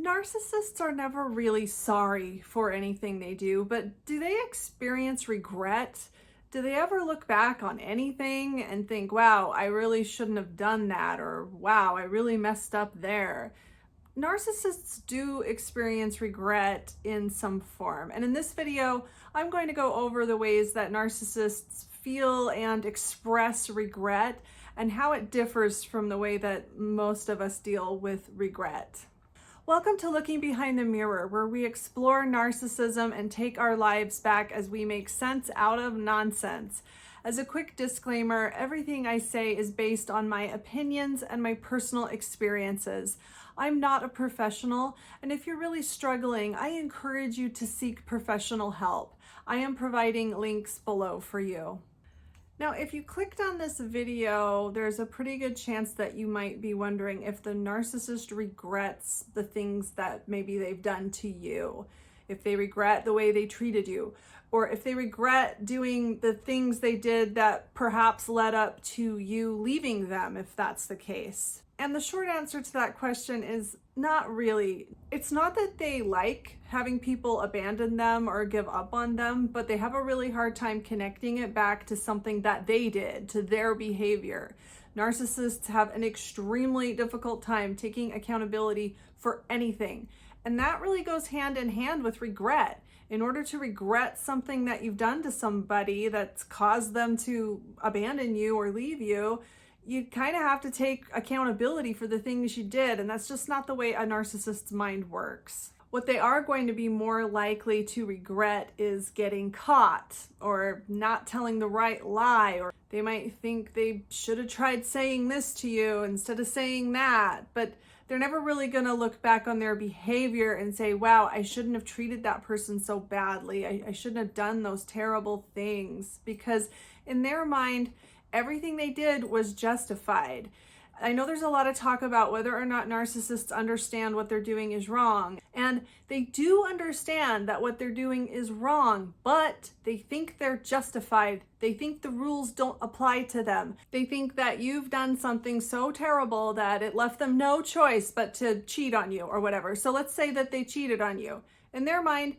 Narcissists are never really sorry for anything they do, but do they experience regret? Do they ever look back on anything and think, wow, I really shouldn't have done that, or wow, I really messed up there? Narcissists do experience regret in some form. And in this video, I'm going to go over the ways that narcissists feel and express regret and how it differs from the way that most of us deal with regret. Welcome to Looking Behind the Mirror, where we explore narcissism and take our lives back as we make sense out of nonsense. As a quick disclaimer, everything I say is based on my opinions and my personal experiences. I'm not a professional, and if you're really struggling, I encourage you to seek professional help. I am providing links below for you. Now, if you clicked on this video, there's a pretty good chance that you might be wondering if the narcissist regrets the things that maybe they've done to you, if they regret the way they treated you, or if they regret doing the things they did that perhaps led up to you leaving them, if that's the case. And the short answer to that question is not really. It's not that they like having people abandon them or give up on them, but they have a really hard time connecting it back to something that they did, to their behavior. Narcissists have an extremely difficult time taking accountability for anything. And that really goes hand in hand with regret. In order to regret something that you've done to somebody that's caused them to abandon you or leave you, you kind of have to take accountability for the things you did, and that's just not the way a narcissist's mind works. What they are going to be more likely to regret is getting caught, or not telling the right lie, or they might think they should have tried saying this to you instead of saying that, but they're never really going to look back on their behavior and say, wow, I shouldn't have treated that person so badly. I shouldn't have done those terrible things, because in their mind, everything they did was justified. I know there's a lot of talk about whether or not narcissists understand what they're doing is wrong. And they do understand that what they're doing is wrong, but they think they're justified. They think the rules don't apply to them. They think that you've done something so terrible that it left them no choice but to cheat on you or whatever. So let's say that they cheated on you. In their mind,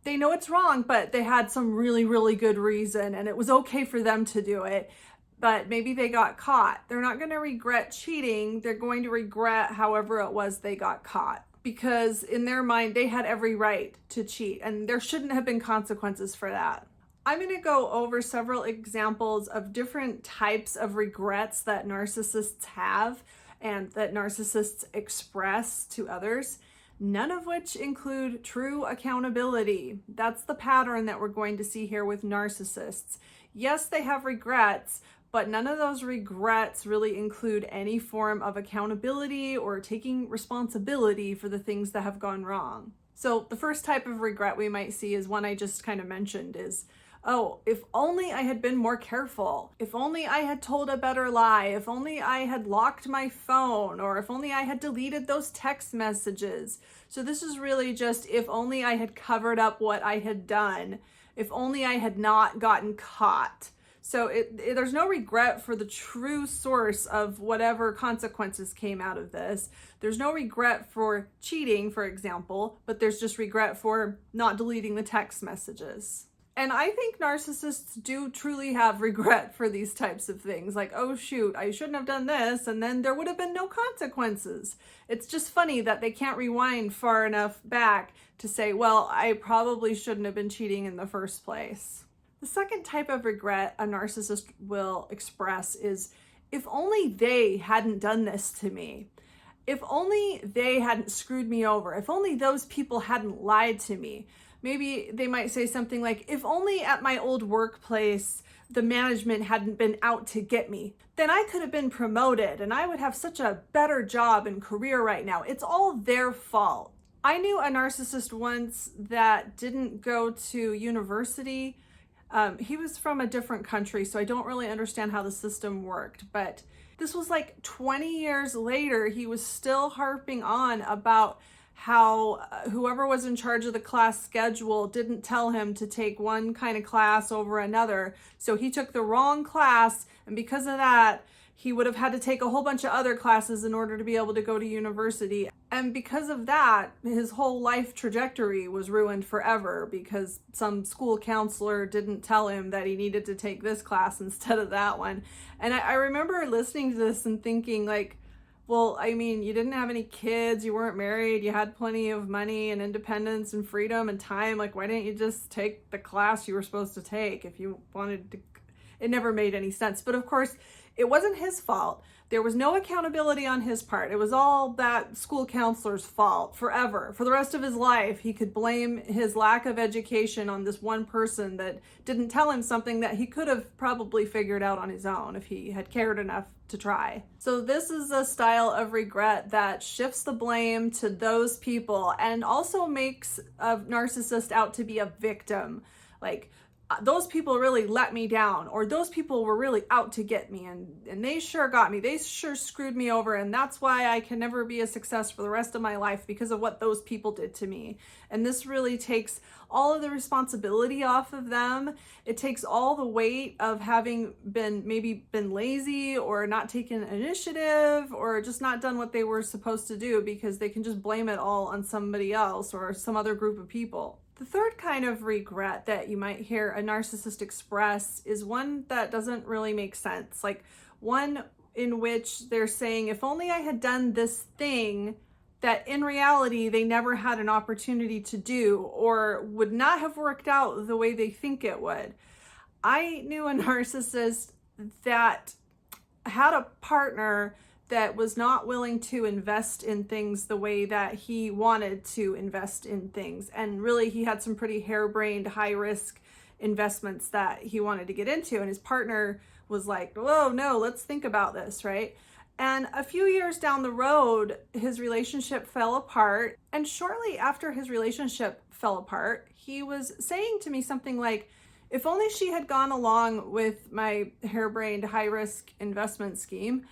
they know it's wrong, but they had some really, really good reason and it was okay for them to do it. But maybe they got caught. They're not going to regret cheating. They're going to regret however it was they got caught, because in their mind, they had every right to cheat and there shouldn't have been consequences for that. I'm going to go over several examples of different types of regrets that narcissists have and that narcissists express to others, none of which include true accountability. That's the pattern that we're going to see here with narcissists. Yes, they have regrets, but none of those regrets really include any form of accountability or taking responsibility for the things that have gone wrong. So the first type of regret we might see is one I just kind of mentioned is, oh, if only I had been more careful, if only I had told a better lie, if only I had locked my phone, or if only I had deleted those text messages. So this is really just if only I had covered up what I had done, if only I had not gotten caught. So there's no regret for the true source of whatever consequences came out of this. There's no regret for cheating, for example, but there's just regret for not deleting the text messages. And I think narcissists do truly have regret for these types of things. Like, oh shoot, I shouldn't have done this, and then there would have been no consequences. It's just funny that they can't rewind far enough back to say, well, I probably shouldn't have been cheating in the first place. The second type of regret a narcissist will express is, if only they hadn't done this to me. If only they hadn't screwed me over. If only those people hadn't lied to me. Maybe they might say something like, if only at my old workplace, the management hadn't been out to get me, then I could have been promoted and I would have such a better job and career right now. It's all their fault. I knew a narcissist once that didn't go to university. He was from a different country, so I don't really understand how the system worked, but this was like 20 years later, he was still harping on about how whoever was in charge of the class schedule didn't tell him to take one kind of class over another. So he took the wrong class, and because of that, he would have had to take a whole bunch of other classes in order to be able to go to university. And because of that, his whole life trajectory was ruined forever because some school counselor didn't tell him that he needed to take this class instead of that one. And I remember listening to this and thinking like, well, I mean, you didn't have any kids, you weren't married, you had plenty of money and independence and freedom and time. Like, why didn't you just take the class you were supposed to take if you wanted to? It never made any sense. But of course, it wasn't his fault. There was no accountability on his part. It was all that school counselor's fault forever. For the rest of his life, he could blame his lack of education on this one person that didn't tell him something that he could have probably figured out on his own if he had cared enough to try. So this is a style of regret that shifts the blame to those people and also makes a narcissist out to be a victim. Like, those people really let me down, or those people were really out to get me, and they sure got me. They sure screwed me over, and that's why I can never be a success for the rest of my life, because of what those people did to me. And this really takes all of the responsibility off of them. It takes all the weight of having been lazy or not taken initiative or just not done what they were supposed to do, because they can just blame it all on somebody else or some other group of people. The third kind of regret that you might hear a narcissist express is one that doesn't really make sense. Like one in which they're saying, if only I had done this thing that in reality they never had an opportunity to do, or would not have worked out the way they think it would. I knew a narcissist that had a partner that was not willing to invest in things the way that he wanted to invest in things. And really, he had some pretty harebrained, high-risk investments that he wanted to get into. And his partner was like, whoa, no, let's think about this, right? And a few years down the road, his relationship fell apart. And shortly after his relationship fell apart, he was saying to me something like, if only she had gone along with my harebrained, high-risk investment scheme,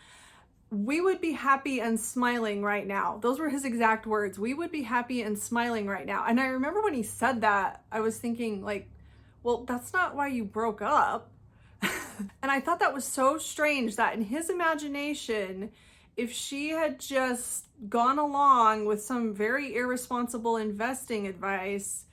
we would be happy and smiling right now. Those were his exact words. We would be happy and smiling right now. And I remember when he said that, I was thinking like, well, that's not why you broke up. And I thought that was so strange that in his imagination, if she had just gone along with some very irresponsible investing advice,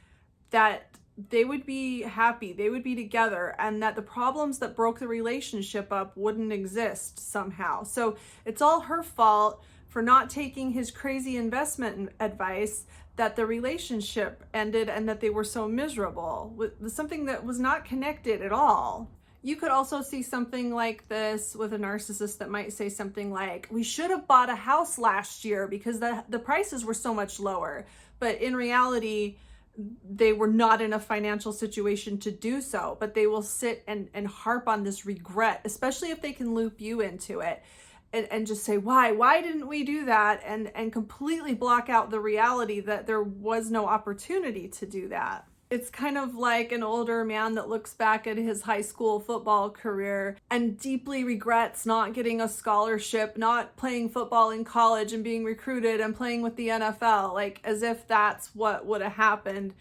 that they would be happy, they would be together, and that the problems that broke the relationship up wouldn't exist somehow. So it's all her fault for not taking his crazy investment advice that the relationship ended and that they were so miserable, with something that was not connected at all. You could also see something like this with a narcissist that might say something like, we should have bought a house last year because the prices were so much lower. But in reality, they were not in a financial situation to do so, but they will sit and harp on this regret, especially if they can loop you into it and just say, why didn't we do that? And completely block out the reality that there was no opportunity to do that. It's kind of like an older man that looks back at his high school football career and deeply regrets not getting a scholarship, not playing football in college and being recruited and playing with the NFL, like as if that's what would have happened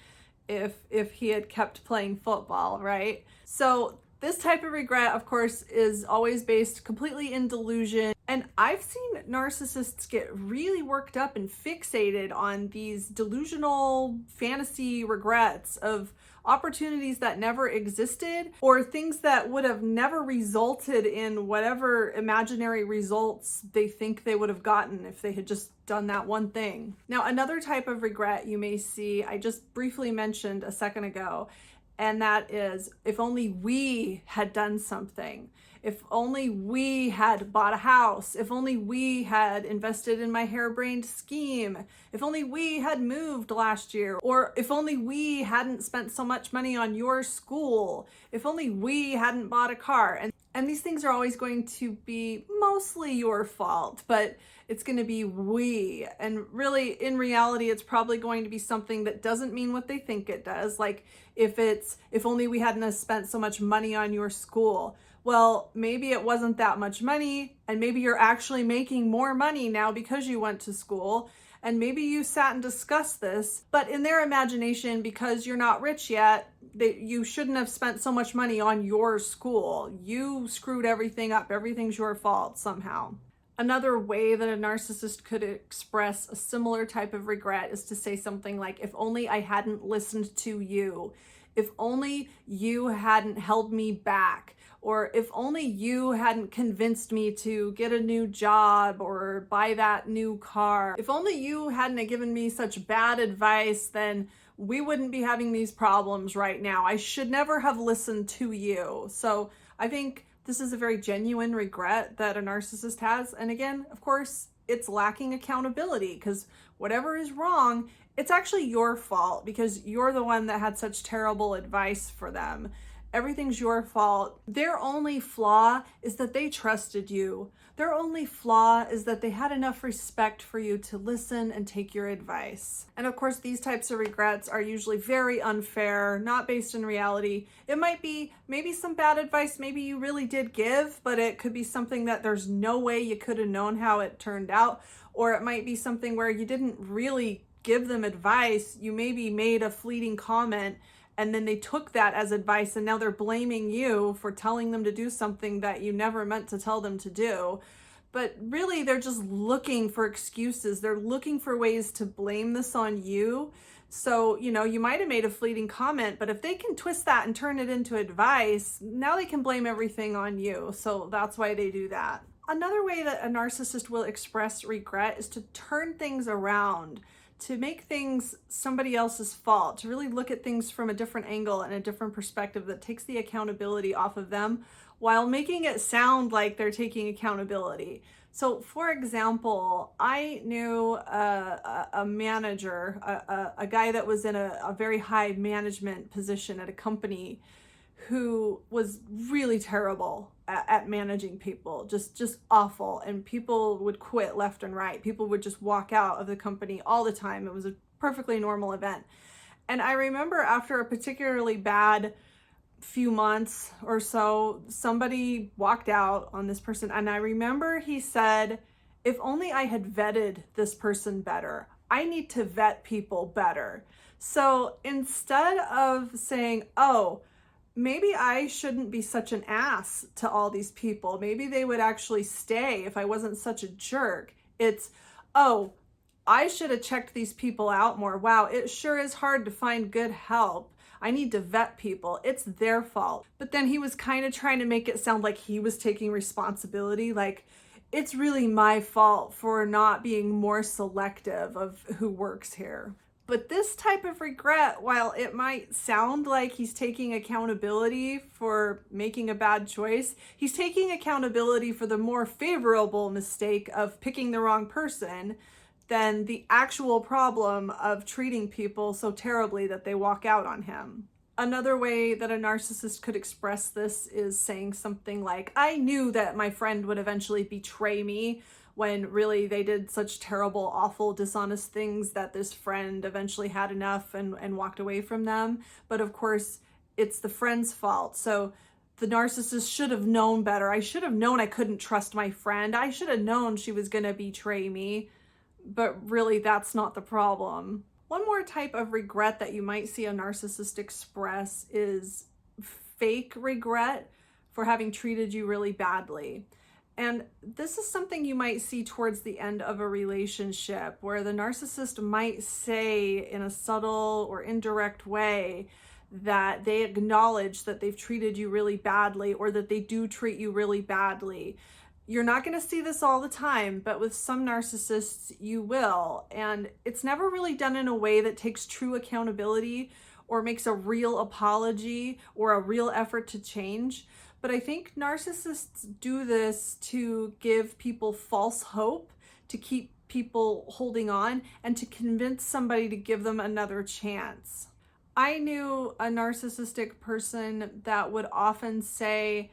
if he had kept playing football, right? So this type of regret, of course, is always based completely in delusion. And I've seen narcissists get really worked up and fixated on these delusional fantasy regrets of opportunities that never existed, or things that would have never resulted in whatever imaginary results they think they would have gotten if they had just done that one thing. Now, another type of regret you may see, I just briefly mentioned a second ago, and that is, if only we had done something. If only we had bought a house. If only we had invested in my harebrained scheme. If only we had moved last year. Or if only we hadn't spent so much money on your school. If only we hadn't bought a car. And these things are always going to be mostly your fault, but it's going to be we. And really, in reality, it's probably going to be something that doesn't mean what they think it does. Like if only we hadn't spent so much money on your school. Well, maybe it wasn't that much money, and maybe you're actually making more money now because you went to school, and maybe you sat and discussed this, but in their imagination, because you're not rich yet, you shouldn't have spent so much money on your school. You screwed everything up. Everything's your fault somehow. Another way that a narcissist could express a similar type of regret is to say something like, if only I hadn't listened to you, if only you hadn't held me back, or if only you hadn't convinced me to get a new job or buy that new car, if only you hadn't given me such bad advice, then we wouldn't be having these problems right now. I should never have listened to you. So I think this is a very genuine regret that a narcissist has. And again, of course, it's lacking accountability, because whatever is wrong, it's actually your fault because you're the one that had such terrible advice for them. Everything's your fault. Their only flaw is that they trusted you. Their only flaw is that they had enough respect for you to listen and take your advice. And of course, these types of regrets are usually very unfair, not based in reality. It might be maybe some bad advice maybe you really did give, but it could be something that there's no way you could have known how it turned out. Or it might be something where you didn't really give them advice. You maybe made a fleeting comment and then they took that as advice and now they're blaming you for telling them to do something that you never meant to tell them to do. But really, they're just looking for excuses. They're looking for ways to blame this on you. So, you might have made a fleeting comment, but if they can twist that and turn it into advice, now they can blame everything on you. So that's why they do that. Another way that a narcissist will express regret is to turn things around, to make things somebody else's fault, to really look at things from a different angle and a different perspective that takes the accountability off of them while making it sound like they're taking accountability. So for example, I knew a manager, a guy that was in a very high management position at a company who was really terrible at managing people, just awful. And people would quit left and right. People would just walk out of the company all the time. It was a perfectly normal event. And I remember after a particularly bad few months or so, somebody walked out on this person. And I remember he said, if only I had vetted this person better. I need to vet people better. So instead of saying, oh, maybe I shouldn't be such an ass to all these people, maybe they would actually stay if I wasn't such a jerk, it's, oh, I should have checked these people out more. Wow, it sure is hard to find good help. I need to vet people. It's their fault. But then he was kind of trying to make it sound like he was taking responsibility, like it's really my fault for not being more selective of who works here. But this type of regret, while it might sound like he's taking accountability for making a bad choice, he's taking accountability for the more favorable mistake of picking the wrong person than the actual problem of treating people so terribly that they walk out on him. Another way that a narcissist could express this is saying something like, I knew that my friend would eventually betray me, when really they did such terrible, awful, dishonest things that this friend eventually had enough and walked away from them. But of course, it's the friend's fault. So the narcissist should have known better. I should have known I couldn't trust my friend. I should have known she was gonna betray me. But really, that's not the problem. One more type of regret that you might see a narcissist express is fake regret for having treated you really badly. And this is something you might see towards the end of a relationship, where the narcissist might say in a subtle or indirect way that they acknowledge that they've treated you really badly, or that they do treat you really badly. You're not going to see this all the time, but with some narcissists you will. And it's never really done in a way that takes true accountability or makes a real apology or a real effort to change. But I think narcissists do this to give people false hope, to keep people holding on, and to convince somebody to give them another chance. I knew a narcissistic person that would often say,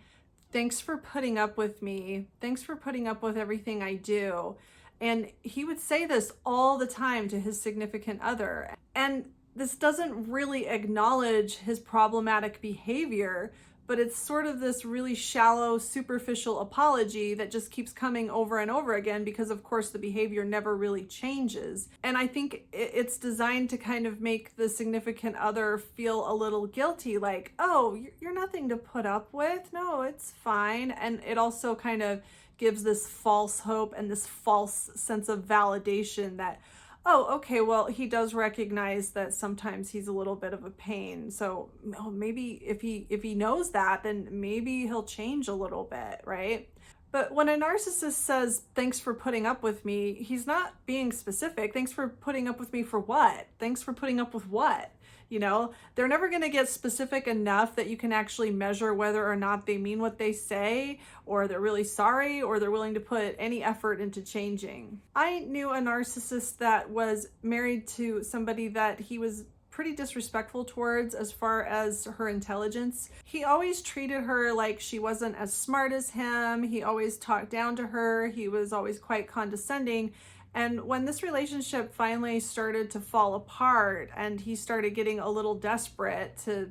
thanks for putting up with me. Thanks for putting up with everything I do. And he would say this all the time to his significant other. And this doesn't really acknowledge his problematic behavior, but it's sort of this really shallow, superficial apology that just keeps coming over and over again because, of course, the behavior never really changes. And I think it's designed to kind of make the significant other feel a little guilty, like, oh, you're nothing to put up with. No, it's fine. And it also kind of gives this false hope and this false sense of validation that, oh, okay, well, he does recognize that sometimes he's a little bit of a pain. So maybe if he knows that, then maybe he'll change a little bit, right? But when a narcissist says, thanks for putting up with me, he's not being specific. Thanks for putting up with me for what? Thanks for putting up with what? You know, they're never going to get specific enough that you can actually measure whether or not they mean what they say, or they're really sorry, or they're willing to put any effort into changing. I knew a narcissist that was married to somebody that he was pretty disrespectful towards as far as her intelligence. He always treated her like she wasn't as smart as him. He always talked down to her. He was always quite condescending. And when this relationship finally started to fall apart and he started getting a little desperate to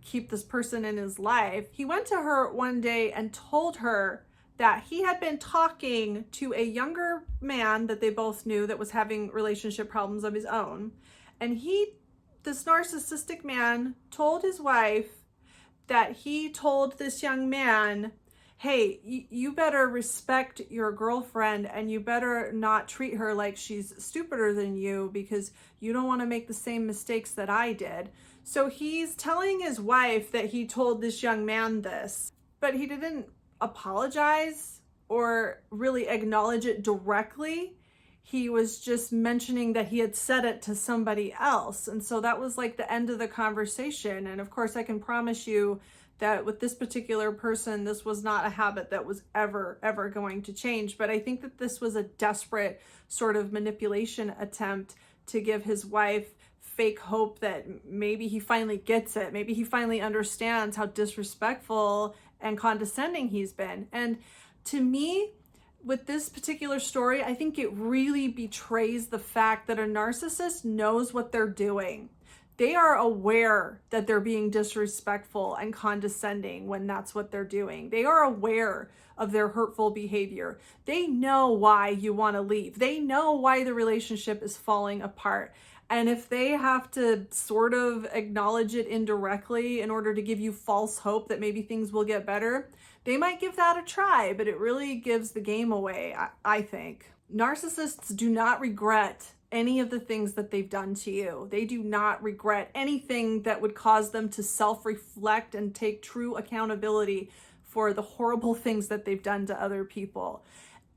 keep this person in his life, he went to her one day and told her that he had been talking to a younger man that they both knew that was having relationship problems of his own. And this narcissistic man told his wife that he told this young man, hey, you better respect your girlfriend and you better not treat her like she's stupider than you because you don't want to make the same mistakes that I did. So he's telling his wife that he told this young man this, but he didn't apologize or really acknowledge it directly. He was just mentioning that he had said it to somebody else. And so that was like the end of the conversation. And of course, I can promise you that with this particular person, this was not a habit that was ever going to change. But I think that this was a desperate sort of manipulation attempt to give his wife fake hope that maybe he finally gets it. Maybe he finally understands how disrespectful and condescending he's been. And to me, with this particular story, I think it really betrays the fact that a narcissist knows what they're doing. They are aware that they're being disrespectful and condescending when that's what they're doing. They are aware of their hurtful behavior. They know why you want to leave. They know why the relationship is falling apart. And if they have to sort of acknowledge it indirectly in order to give you false hope that maybe things will get better, they might give that a try, but it really gives the game away, I think. Narcissists do not regret any of the things that they've done to you. They do not regret anything that would cause them to self-reflect and take true accountability for the horrible things that they've done to other people.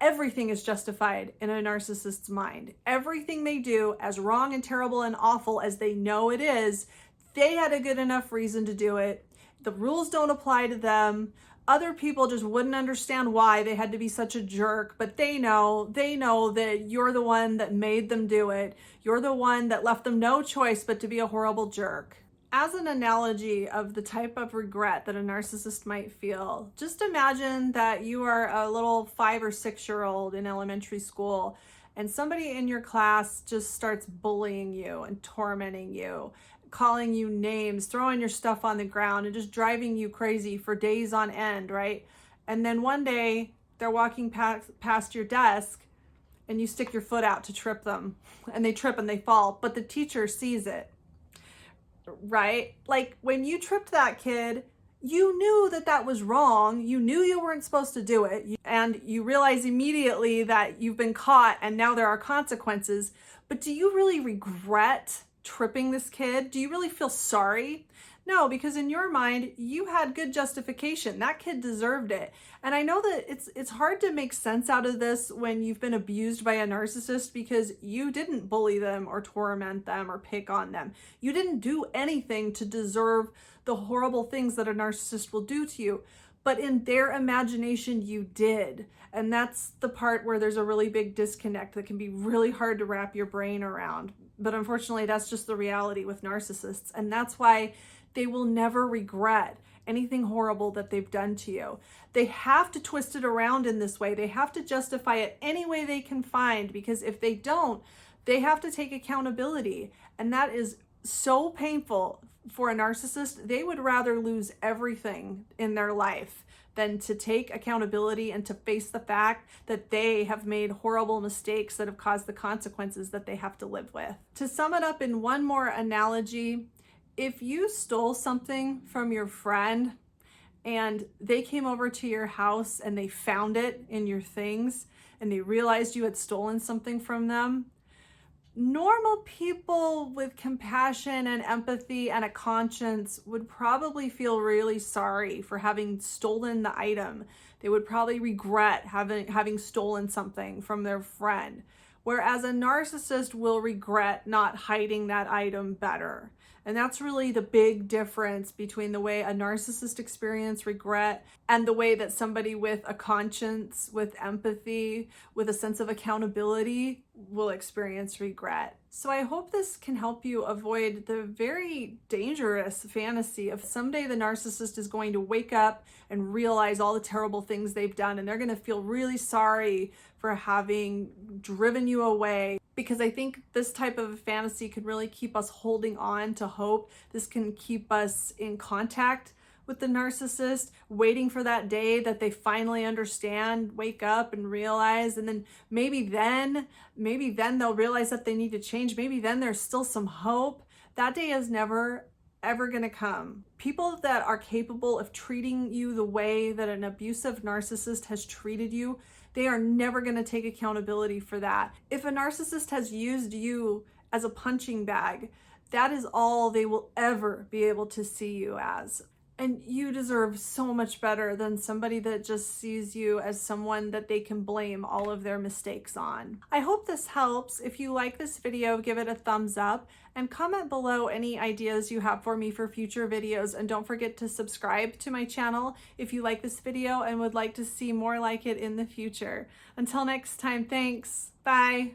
Everything is justified in a narcissist's mind. Everything they do, as wrong and terrible and awful as they know it is, they had a good enough reason to do it. The rules don't apply to them. Other people just wouldn't understand why they had to be such a jerk, but they know that you're the one that made them do it. You're the one that left them no choice but to be a horrible jerk. As an analogy of the type of regret that a narcissist might feel, just imagine that you are a little 5 or 6-year-old in elementary school and somebody in your class just starts bullying you and tormenting you, calling you names, throwing your stuff on the ground and just driving you crazy for days on end, right? And then one day they're walking past your desk and you stick your foot out to trip them and they trip and they fall, but the teacher sees it, right? Like when you tripped that kid, you knew that that was wrong. You knew you weren't supposed to do it. And you realize immediately that you've been caught and now there are consequences. But do you really regret tripping this kid? Do you really feel sorry? No, because in your mind, you had good justification. That kid deserved it. And I know that it's hard to make sense out of this when you've been abused by a narcissist because you didn't bully them or torment them or pick on them. You didn't do anything to deserve the horrible things that a narcissist will do to you. But in their imagination, you did. And that's the part where there's a really big disconnect that can be really hard to wrap your brain around. But unfortunately, that's just the reality with narcissists. And that's why they will never regret anything horrible that they've done to you. They have to twist it around in this way. They have to justify it any way they can find, because if they don't, they have to take accountability. And that is so painful for a narcissist. They would rather lose everything in their life than to take accountability and to face the fact that they have made horrible mistakes that have caused the consequences that they have to live with. To sum it up in one more analogy, if you stole something from your friend and they came over to your house and they found it in your things and they realized you had stolen something from them, normal people with compassion and empathy and a conscience would probably feel really sorry for having stolen the item. They would probably regret having stolen something from their friend. Whereas a narcissist will regret not hiding that item better. And that's really the big difference between the way a narcissist experiences regret and the way that somebody with a conscience, with empathy, with a sense of accountability will experience regret. So I hope this can help you avoid the very dangerous fantasy of someday the narcissist is going to wake up and realize all the terrible things they've done, and they're going to feel really sorry for having driven you away. Because I think this type of fantasy can really keep us holding on to hope. This can keep us in contact with the narcissist, waiting for that day that they finally understand, wake up and realize, and then maybe then they'll realize that they need to change. Maybe then there's still some hope. That day is never ever gonna come. People that are capable of treating you the way that an abusive narcissist has treated you, they are never gonna take accountability for that. If a narcissist has used you as a punching bag, that is all they will ever be able to see you as. And you deserve so much better than somebody that just sees you as someone that they can blame all of their mistakes on. I hope this helps. If you like this video, give it a thumbs up and comment below any ideas you have for me for future videos. And don't forget to subscribe to my channel if you like this video and would like to see more like it in the future. Until next time, thanks. Bye.